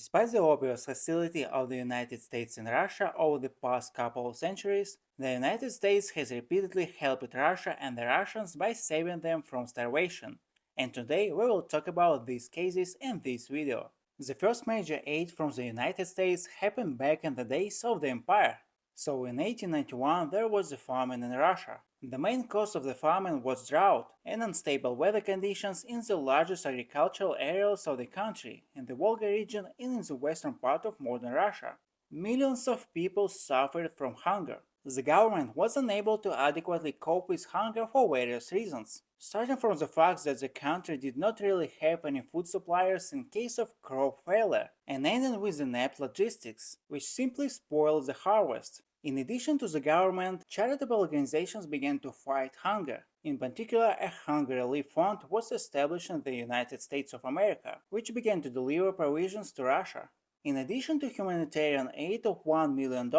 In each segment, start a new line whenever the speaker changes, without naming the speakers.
Despite the obvious hostility of the United States and Russia over the past couple of centuries, the United States has repeatedly helped Russia and the Russians by saving them from starvation. And today we will talk about these cases in this video. The first major aid from the United States happened back in the days of the Empire. So in 1891 there was a famine in Russia. The main cause of the famine was drought and unstable weather conditions in the largest agricultural areas of the country, in the Volga region and in the western part of modern Russia. Millions of people suffered from hunger. The government was unable to adequately cope with hunger for various reasons, starting from the fact that the country did not really have any food suppliers in case of crop failure, and ending with inept logistics, which simply spoiled the harvest. In addition to the government, charitable organizations began to fight hunger. In particular, a hunger relief fund was established in the United States of America, which began to deliver provisions to Russia. In addition to humanitarian aid of $1 million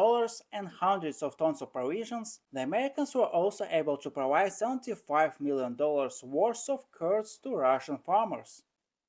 and hundreds of tons of provisions, the Americans were also able to provide $75 million worth of curds to Russian farmers.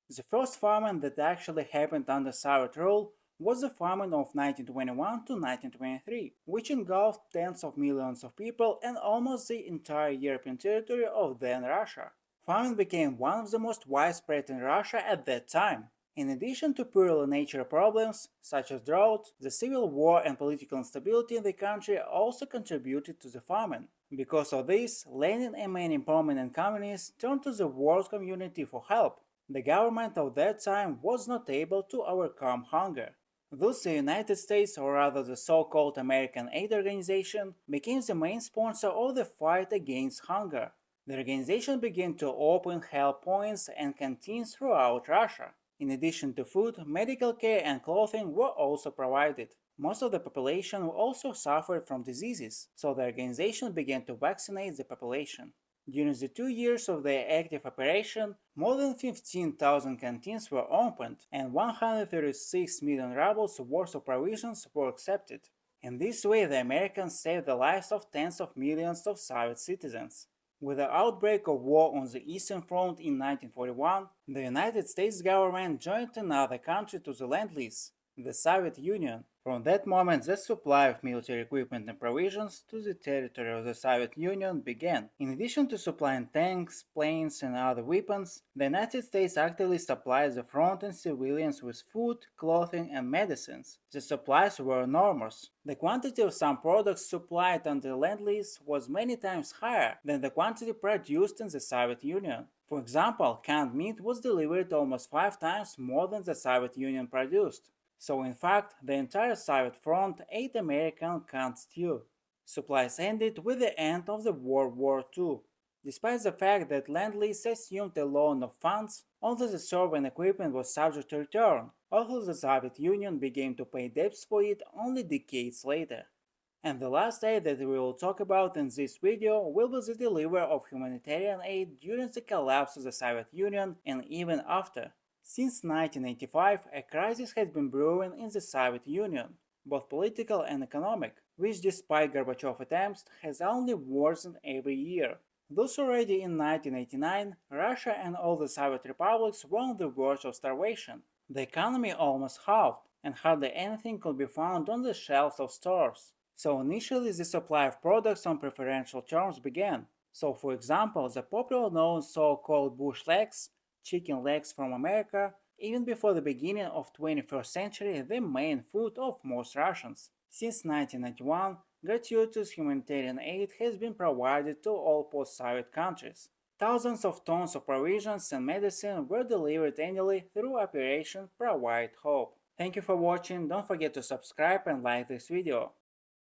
The first famine that actually happened under Soviet rule was the famine of 1921 to 1923, which engulfed tens of millions of people and almost the entire European territory of then Russia. Famine became one of the most widespread in Russia at that time. In addition to purely natural problems, such as drought, the civil war and political instability in the country also contributed to the famine. Because of this, Lenin and many prominent communists turned to the world community for help. The government of that time was not able to overcome hunger. Thus, the United States, or rather the so-called American Aid Organization, became the main sponsor of the fight against hunger. The organization began to open help points and canteens throughout Russia. In addition to food, medical care and clothing were also provided. Most of the population also suffered from diseases, so the organization began to vaccinate the population. During the 2 years of their active operation, more than 15,000 canteens were opened and 136 million rubles worth of provisions were accepted. In this way, the Americans saved the lives of tens of millions of Soviet citizens. With the outbreak of war on the Eastern Front in 1941, the United States government joined another country to the Lend-Lease, the Soviet Union. From that moment, the supply of military equipment and provisions to the territory of the Soviet Union began. In addition to supplying tanks, planes, and other weapons, the United States actively supplied the front and civilians with food, clothing, and medicines. The supplies were enormous. The quantity of some products supplied under Lend-Lease was many times higher than the quantity produced in the Soviet Union. For example, canned meat was delivered almost 5 times more than the Soviet Union produced. So in fact, the entire Soviet front ate American canned stew. Supplies ended with the end of the World War II. Despite the fact that Lend-Lease assumed a loan of funds, all the Serbian equipment was subject to return, although the Soviet Union began to pay debts for it only decades later. And the last aid that we will talk about in this video will be the delivery of humanitarian aid during the collapse of the Soviet Union and even after. Since 1985, a crisis has been brewing in the Soviet Union, both political and economic, which despite Gorbachev's attempts has only worsened every year. Thus already in 1989, Russia and all the Soviet republics were on the verge of starvation. The economy almost halved, and hardly anything could be found on the shelves of stores. So initially the supply of products on preferential terms began. So for example, the popular known so-called bush legs, chicken legs from America, even before the beginning of 21st century the main food of most Russians. Since 1991, gratuitous humanitarian aid has been provided to all post-Soviet countries. Thousands of tons of provisions and medicine were delivered annually through Operation Provide Hope. Thank you for watching, don't forget to subscribe and like this video.